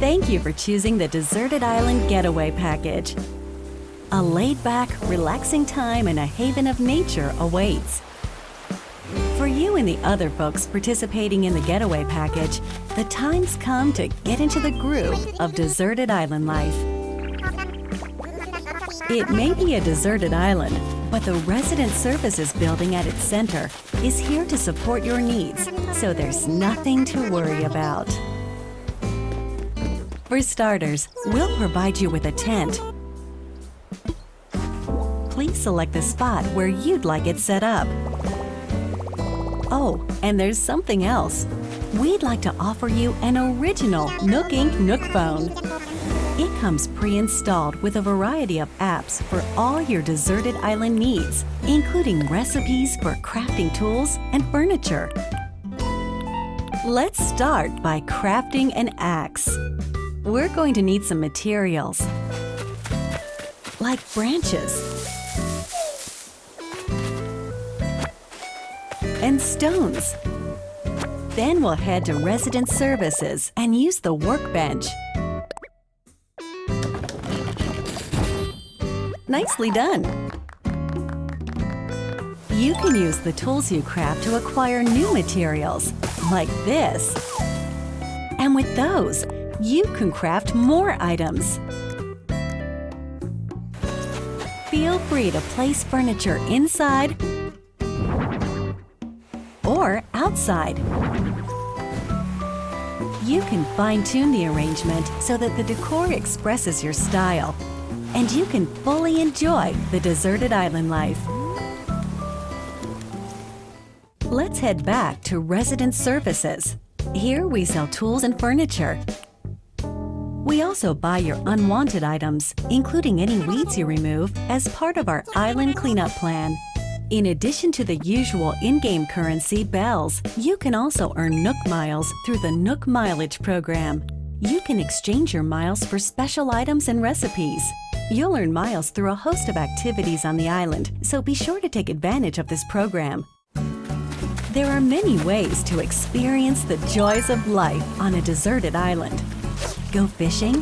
Thank you for choosing the Deserted Island Getaway Package. A laid-back, relaxing time and a haven of nature awaits. For you and the other folks participating in the Getaway Package, the time's come to get into the groove of deserted island life. It may be a deserted island, but the Resident Services building at its center is here to support your needs, so there's nothing to worry about. For starters, we'll provide you with a tent. Please select the spot where you'd like it set up. Oh, and there's something else. We'd like to offer you an original Nook Inc. Nook phone. It comes pre-installed with a variety of apps for all your deserted island needs, including recipes for crafting tools and furniture. Let's start by crafting an axe. We're going to need some materials, like branches and stones. Then we'll head to Resident Services and use the workbench. Nicely done! You can use the tools you craft to acquire new materials, like this. And with those, you can craft more items. Feel free to place furniture inside or outside. You can fine-tune the arrangement so that the decor expresses your style, and you can fully enjoy the deserted island life. Let's head back to Resident Services. Here we sell tools and furniture. We also buy your unwanted items, including any weeds you remove, as part of our island cleanup plan. In addition to the usual in-game currency, bells, you can also earn Nook Miles through the Nook Mileage program. You can exchange your miles for special items and recipes. You'll earn miles through a host of activities on the island, so be sure to take advantage of this program. There are many ways to experience the joys of life on a deserted island. Go fishing,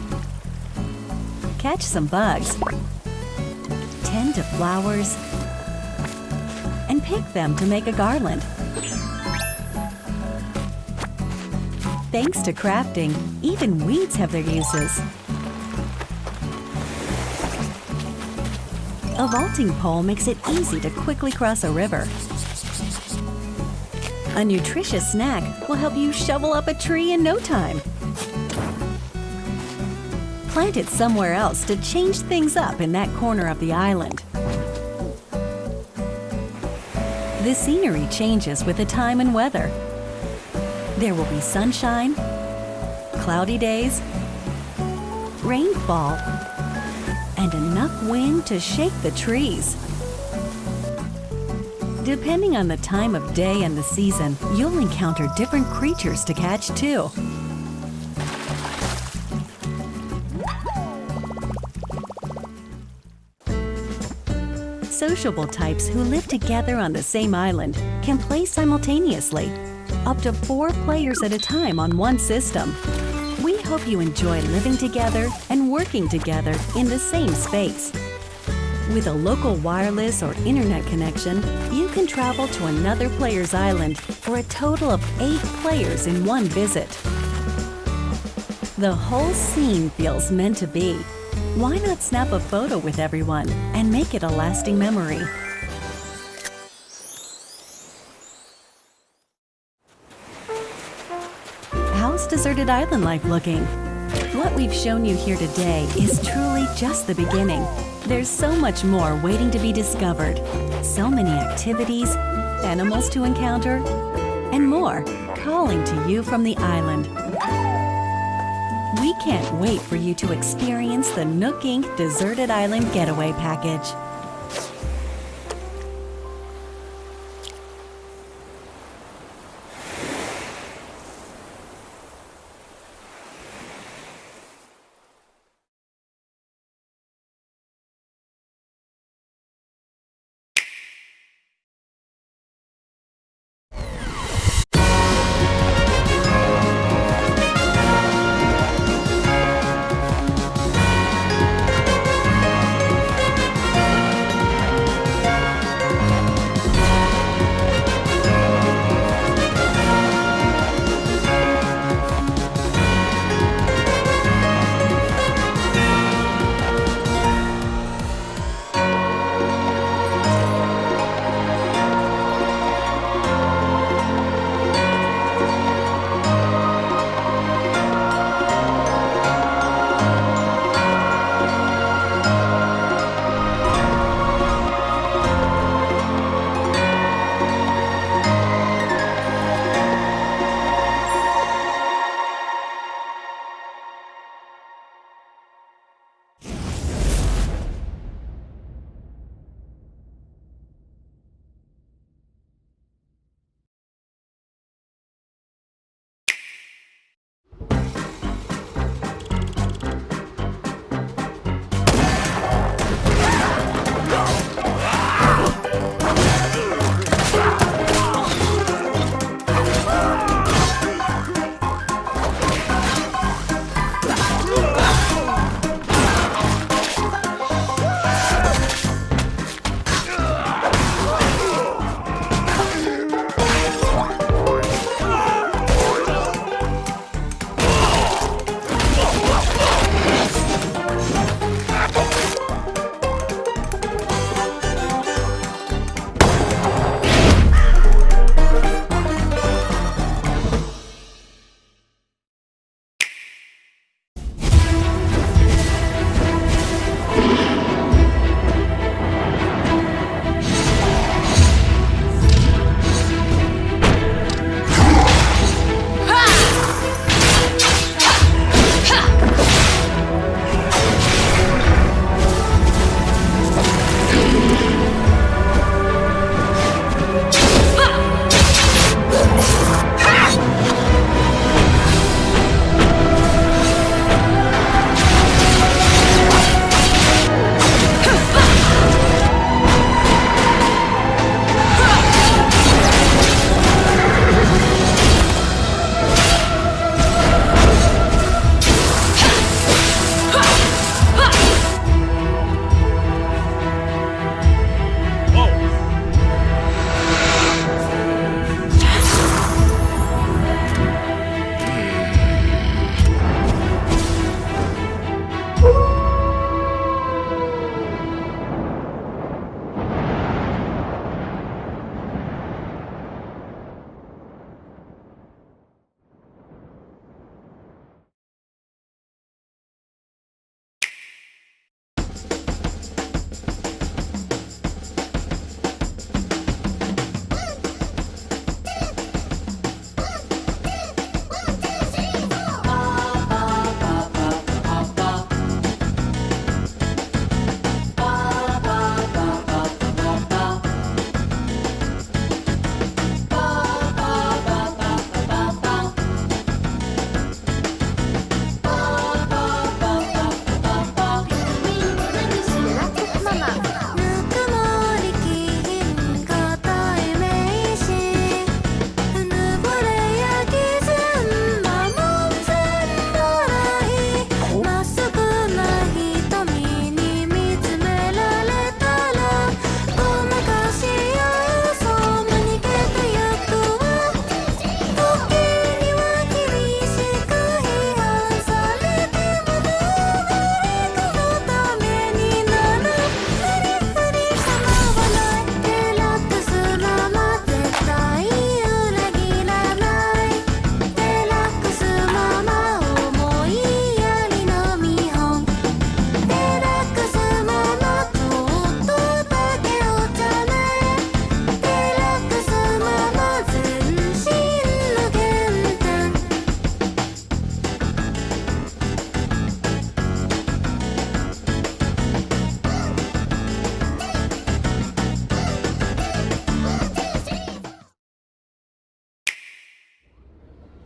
catch some bugs, tend to flowers, and pick them to make a garland. Thanks to crafting, even weeds have their uses. A vaulting pole makes it easy to quickly cross a river. A nutritious snack will help you shovel up a tree in no time. Plant it somewhere else to change things up in that corner of the island. The scenery changes with the time and weather. There will be sunshine, cloudy days, rainfall, and enough wind to shake the trees. Depending on the time of day and the season, you'll encounter different creatures to catch too. Sociable types who live together on the same island can play simultaneously, up to 4 players at a time on one system. We hope you enjoy living together and working together in the same space. With a local wireless or internet connection, you can travel to another player's island for a total of 8 players in one visit. The whole scene feels meant to be. Why not snap a photo with everyone and make it a lasting memory? How's deserted island life looking? What we've shown you here today is truly just the beginning. There's so much more waiting to be discovered. So many activities, animals to encounter, and more calling to you from the island. We can't wait for you to experience the Nook Inc. Deserted Island Getaway Package.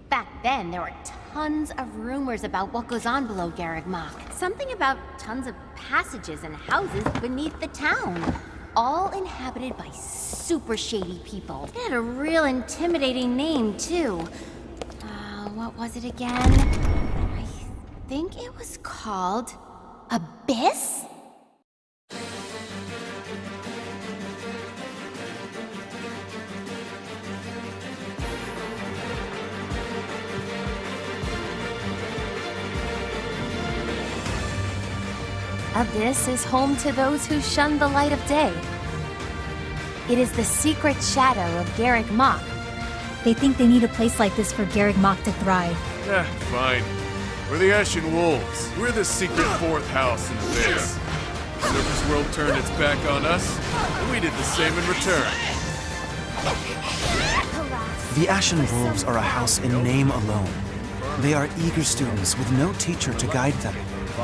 Back then, there were tons of rumors about what goes on below Garreg Mach. Something about tons of passages and houses beneath the town. All inhabited by super shady people. It had a real intimidating name, too. What was it again? I think it was called Abyss? Abyss is home to those who shun the light of day. It is the secret shadow of Garreg Mach. They think they need a place like this for Garreg Mach to thrive. Yeah, fine. We're the Ashen Wolves. We're the secret fourth house in Abyss. Surface World turned its back on us, and we did the same in return. The Ashen Wolves are a house in name alone. They are eager students with no teacher to guide them.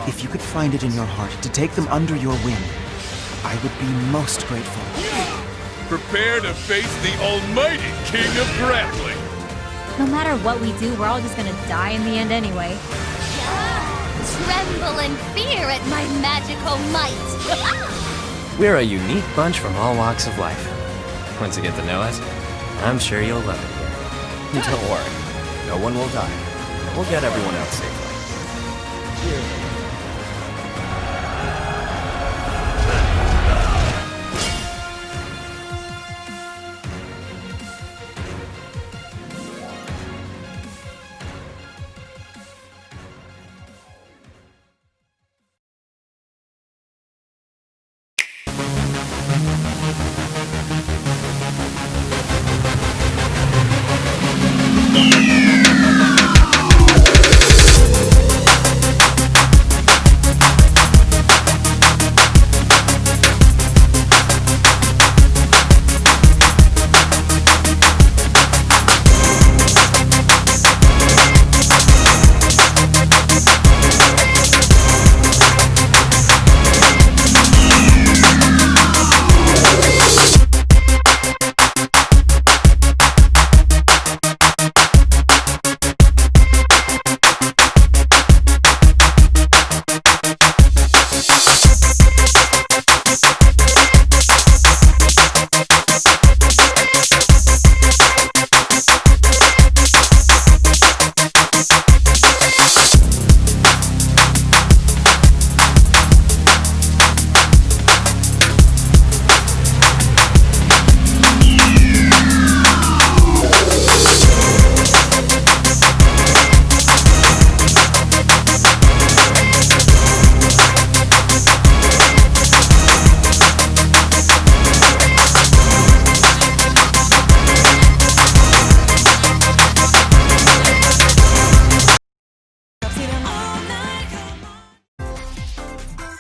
If you could find it in your heart to take them under your wing, I would be most grateful. Prepare to face the almighty King of Grappling! No matter what we do, we're all just gonna die in the end anyway. Tremble in fear at my magical might! We're a unique bunch from all walks of life. Once you get to know us, I'm sure you'll love it here. Don't worry, no one will die. We'll get everyone out safely.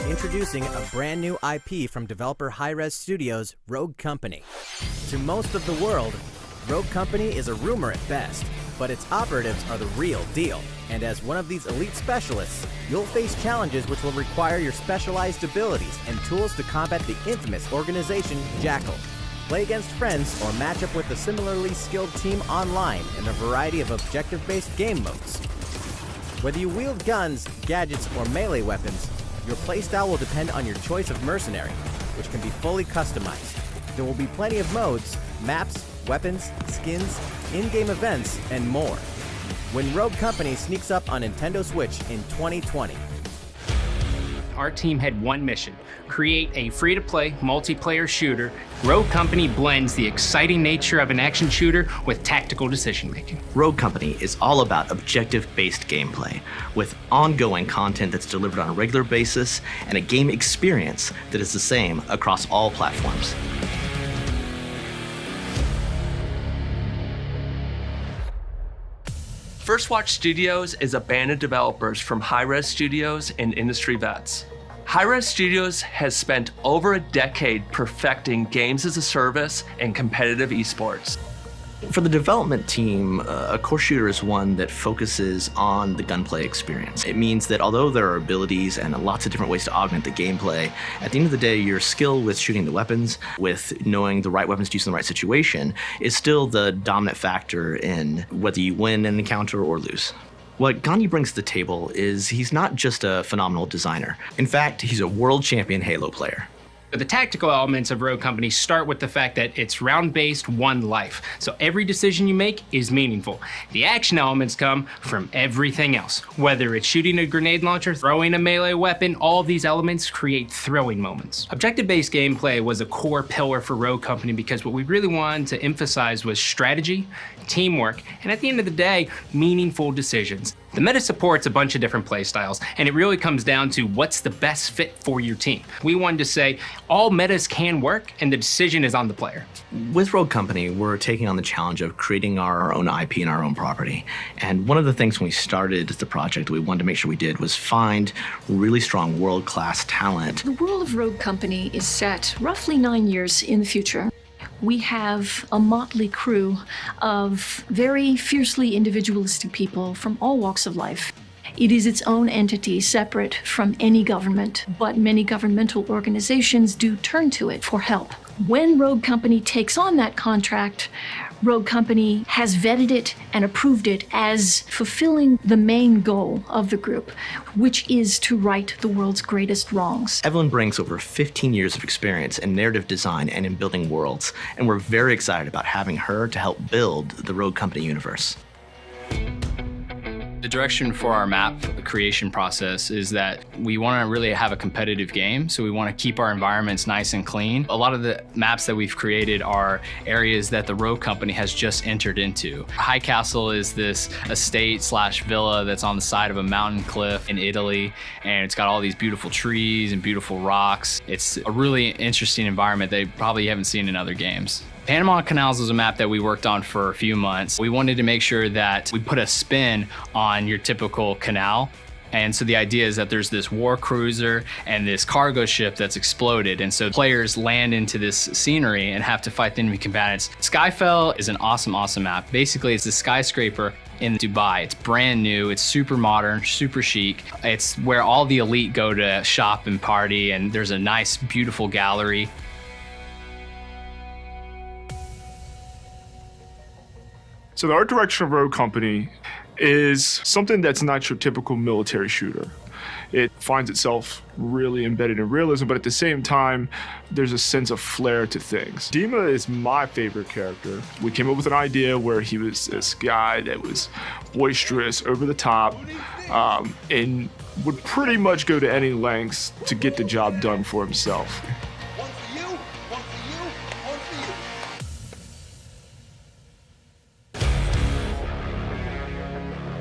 Introducing a brand new IP from developer Hi-Rez Studios, Rogue Company. To most of the world, Rogue Company is a rumor at best, but its operatives are the real deal. And as one of these elite specialists, you'll face challenges which will require your specialized abilities and tools to combat the infamous organization Jackal. Play against friends or match up with a similarly skilled team online in a variety of objective-based game modes. Whether you wield guns, gadgets, or melee weapons, your playstyle will depend on your choice of mercenary, which can be fully customized. There will be plenty of modes, maps, weapons, skins, in-game events, and more. When Rogue Company sneaks up on Nintendo Switch in 2020. Our team had one mission: create a free-to-play multiplayer shooter. Rogue Company blends the exciting nature of an action shooter with tactical decision-making. Rogue Company is all about objective-based gameplay, with ongoing content that's delivered on a regular basis and a game experience that is the same across all platforms. First Watch Studios is a band of developers from Hi-Rez Studios and industry vets. Hi-Rez Studios has spent over a decade perfecting games as a service and competitive esports. For the development team, a core shooter is one that focuses on the gunplay experience. It means that although there are abilities and lots of different ways to augment the gameplay, at the end of the day, your skill with shooting the weapons, with knowing the right weapons to use in the right situation, is still the dominant factor in whether you win an encounter or lose. What Gandhi brings to the table is he's not just a phenomenal designer. In fact, he's a world champion Halo player. The tactical elements of Rogue Company start with the fact that it's round-based, one life. So every decision you make is meaningful. The action elements come from everything else. Whether it's shooting a grenade launcher, throwing a melee weapon, all of these elements create thrilling moments. Objective-based gameplay was a core pillar for Rogue Company because what we really wanted to emphasize was strategy, teamwork, and at the end of the day, meaningful decisions. The meta supports a bunch of different playstyles, and it really comes down to what's the best fit for your team. We wanted to say all metas can work, and the decision is on the player. With Rogue Company, we're taking on the challenge of creating our own IP and our own property. And one of the things when we started the project that we wanted to make sure we did was find really strong world-class talent. The world of Rogue Company is set roughly 9 years in the future. We have a motley crew of very fiercely individualistic people from all walks of life. It is its own entity, separate from any government, but many governmental organizations do turn to it for help. When Rogue Company takes on that contract, Rogue Company has vetted it and approved it as fulfilling the main goal of the group, which is to right the world's greatest wrongs. Evelyn brings over 15 years of experience in narrative design and in building worlds, and we're very excited about having her to help build the Rogue Company universe. The direction for our map creation process is that we want to really have a competitive game, so we want to keep our environments nice and clean. A lot of the maps that we've created are areas that the Rogue Company has just entered into. High Castle is this estate/villa that's on the side of a mountain cliff in Italy, and it's got all these beautiful trees and beautiful rocks. It's a really interesting environment that you probably haven't seen in other games. Panama Canals was a map that we worked on for a few months. We wanted to make sure that we put a spin on your typical canal. And so the idea is that there's this war cruiser and this cargo ship that's exploded. And so players land into this scenery and have to fight the enemy combatants. Skyfell is an awesome, awesome map. Basically, it's a skyscraper in Dubai. It's brand new, it's super modern, super chic. It's where all the elite go to shop and party, and there's a nice, beautiful gallery. So the art direction of Rogue Company is something that's not your typical military shooter. It finds itself really embedded in realism, but at the same time, there's a sense of flair to things. Dima is my favorite character. We came up with an idea where he was this guy that was boisterous, over the top, and would pretty much go to any lengths to get the job done for himself.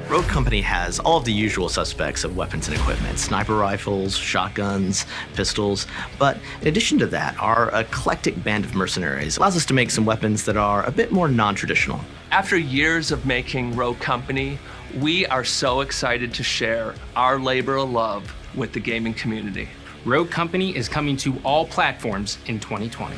Rogue Company has all of the usual suspects of weapons and equipment: sniper rifles, shotguns, pistols. But in addition to that, our eclectic band of mercenaries allows us to make some weapons that are a bit more non-traditional. After years of making Rogue Company, we are so excited to share our labor of love with the gaming community. Rogue Company is coming to all platforms in 2020.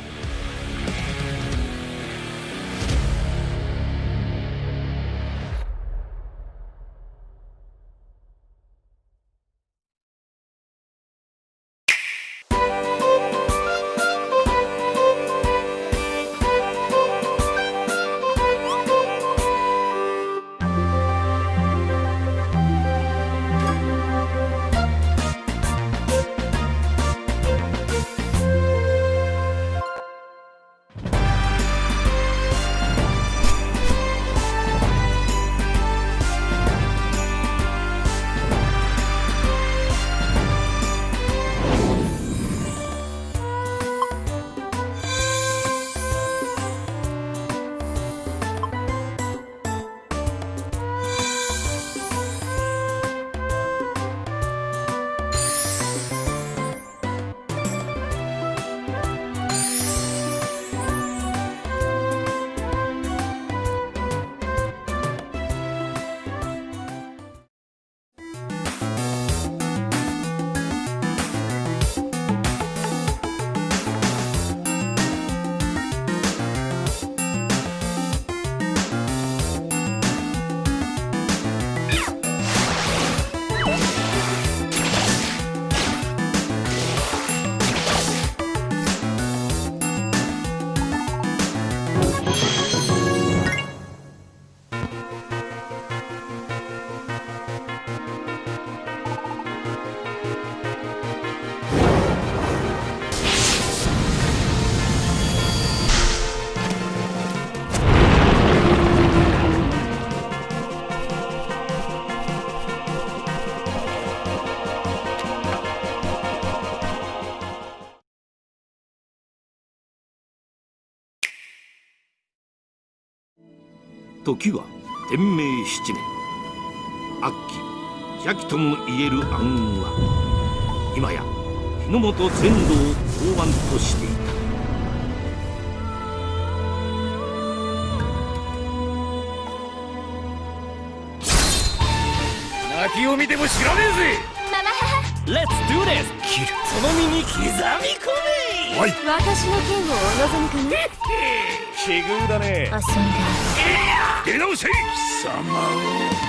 時は天明7年。悪鬼邪気ともいえる暗雲は今や日の本全土を覆わんとしていた。泣きを見ても知らねえぜ。ママ母 Let's do this! 切る。その身に刻み込め。おい。私の剣をお望みかな。奇遇だね。遊んだ。出直せ。貴様を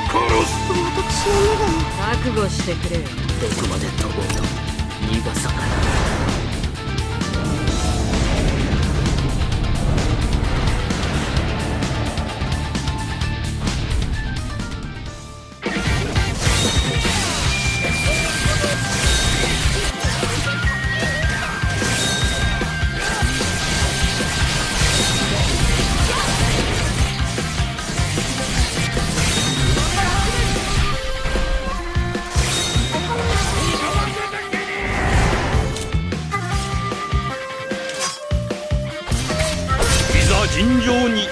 殺す。私の目が覚悟してくれ。どこまで飛ぼうと逃がさない。尋常に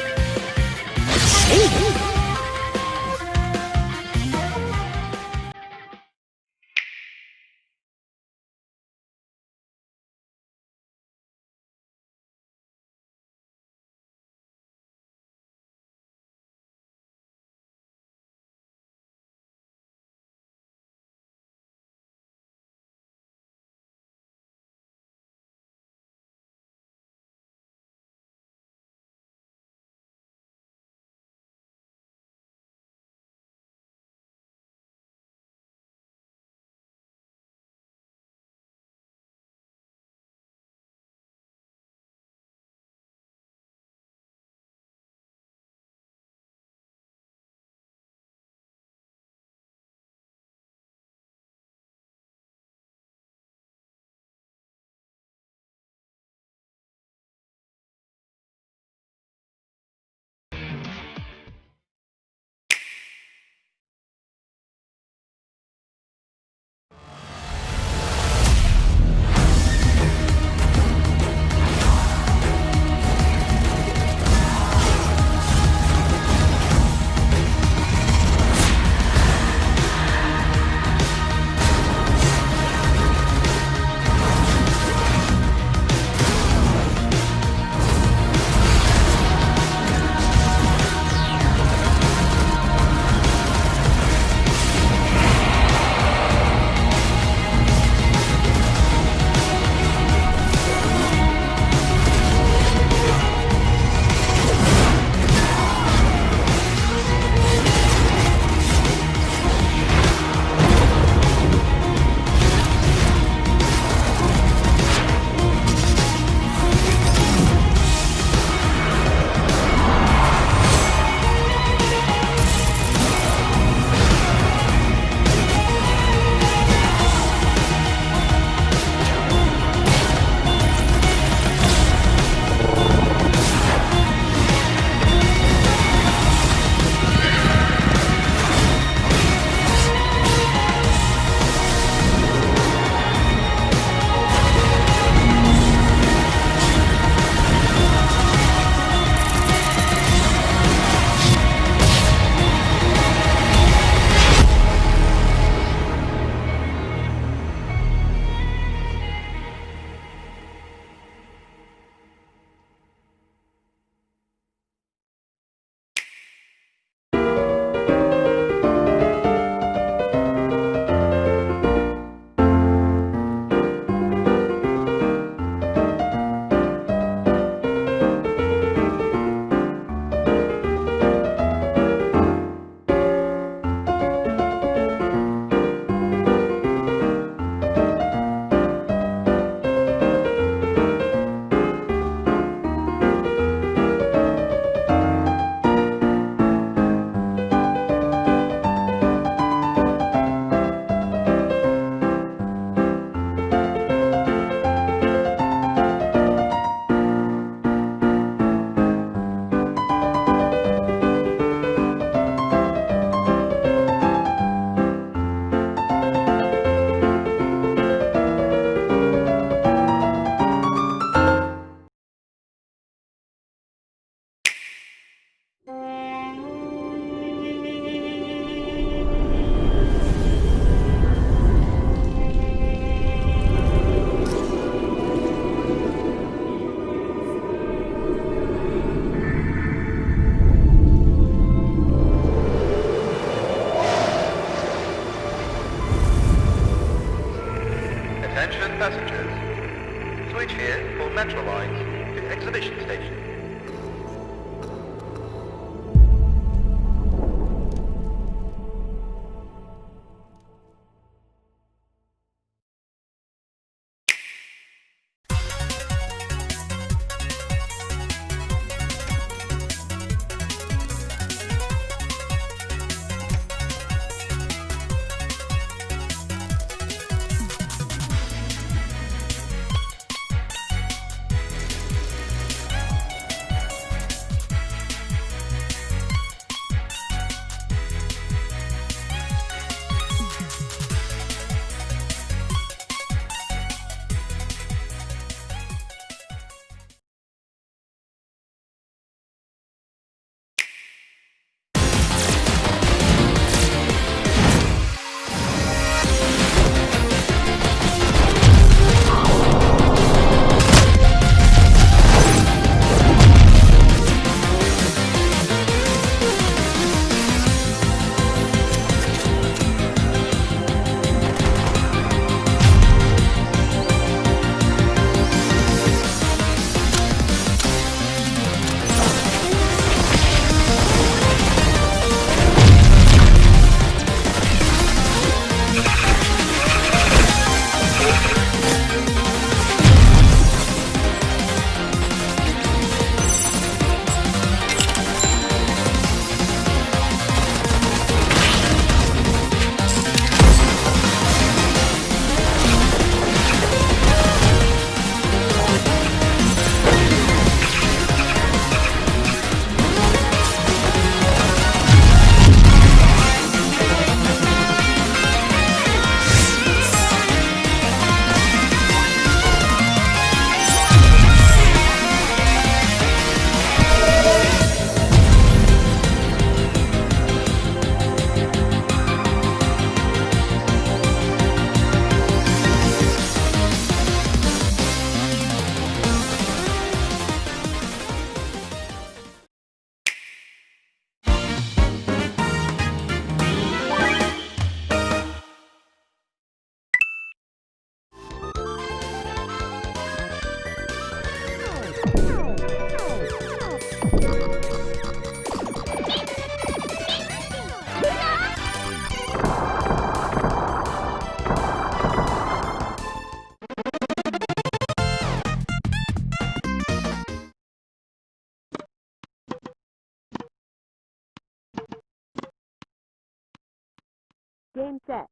Game set.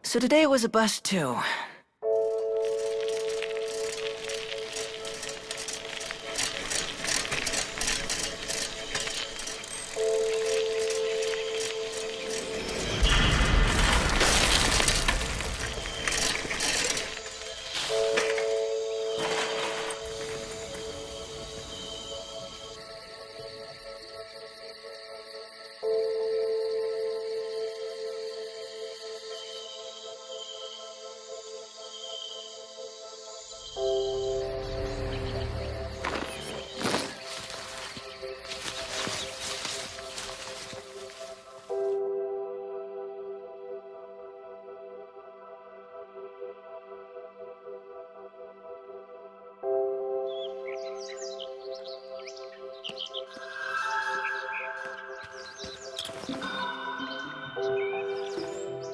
So today was a bust too.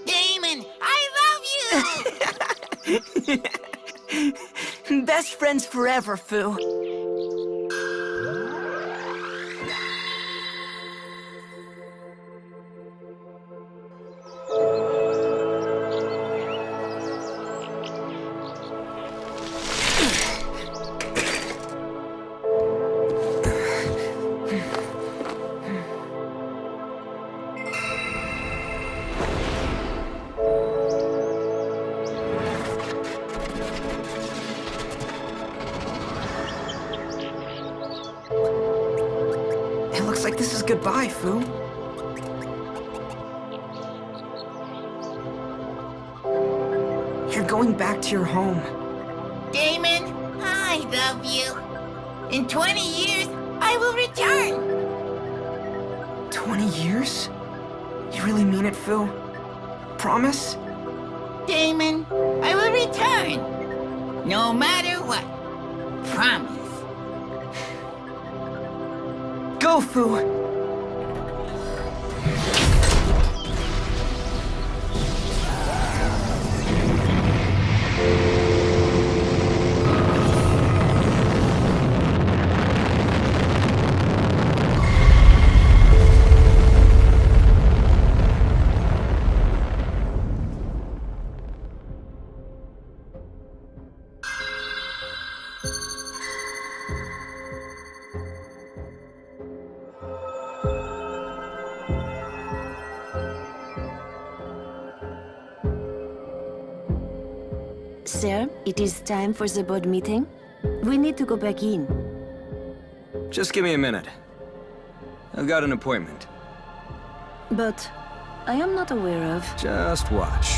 Damon, I love you! Best friends forever, Fu. It looks like this is goodbye, Fu. You're going back to your home. Damon, I love you. In 20 years, I will return. 20 years? You really mean it, Fu? Promise? Damon, I will return. No matter what. Promise. Go, Fu! Sir, it is time for the board meeting. We need to go back in. Just give me a minute. I've got an appointment. But I am not aware of... Just watch.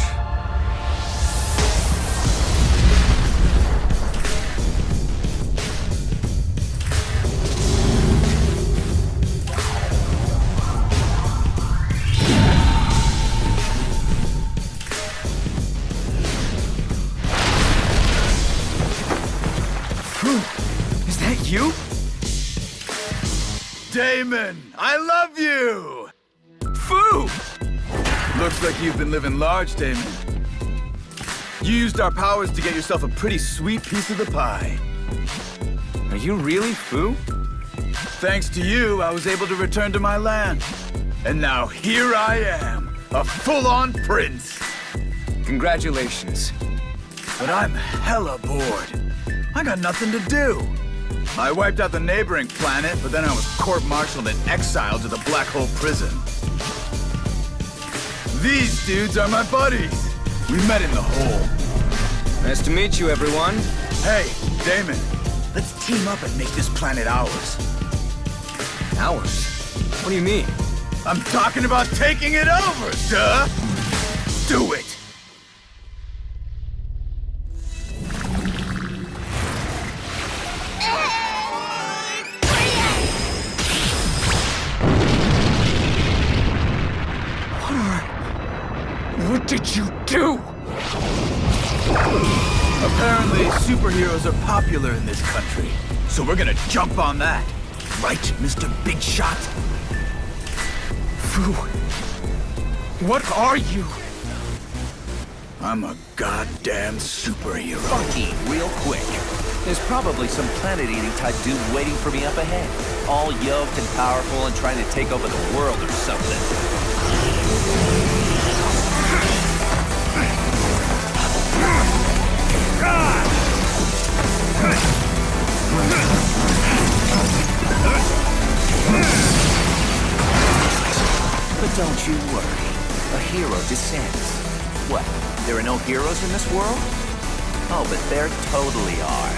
Is that you? Damon, I love you! Fu! Looks like you've been living large, Damon. You used our powers to get yourself a pretty sweet piece of the pie. Are you really Fu? Thanks to you, I was able to return to my land. And now here I am, a full-on prince. Congratulations. But I'm hella bored. I got nothing to do. I wiped out the neighboring planet, but then I was court-martialed and exiled to the Black Hole Prison. These dudes are my buddies. We met in the hole. Nice to meet you, everyone. Hey, Damon, let's team up and make this planet ours. Ours? What do you mean? I'm talking about taking it over, duh! Do it! What did you do? Apparently, superheroes are popular in this country, so we're gonna jump on that. Right, Mr. Big Shot? Fu, what are you? I'm a goddamn superhero. Funky, real quick. There's probably some planet-eating type dude waiting for me up ahead. All yoked and powerful and trying to take over the world or something. But don't you worry. A hero descends. What? There are no heroes in this world? Oh, but there totally are.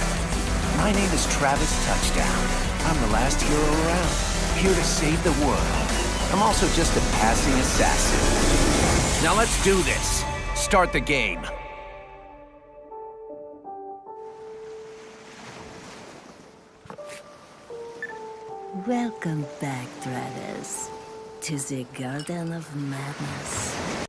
My name is Travis Touchdown. I'm the last hero around, here to save the world. I'm also just a passing assassin. Now let's do this. Start the game. Welcome back, Travis, to the Garden of Madness.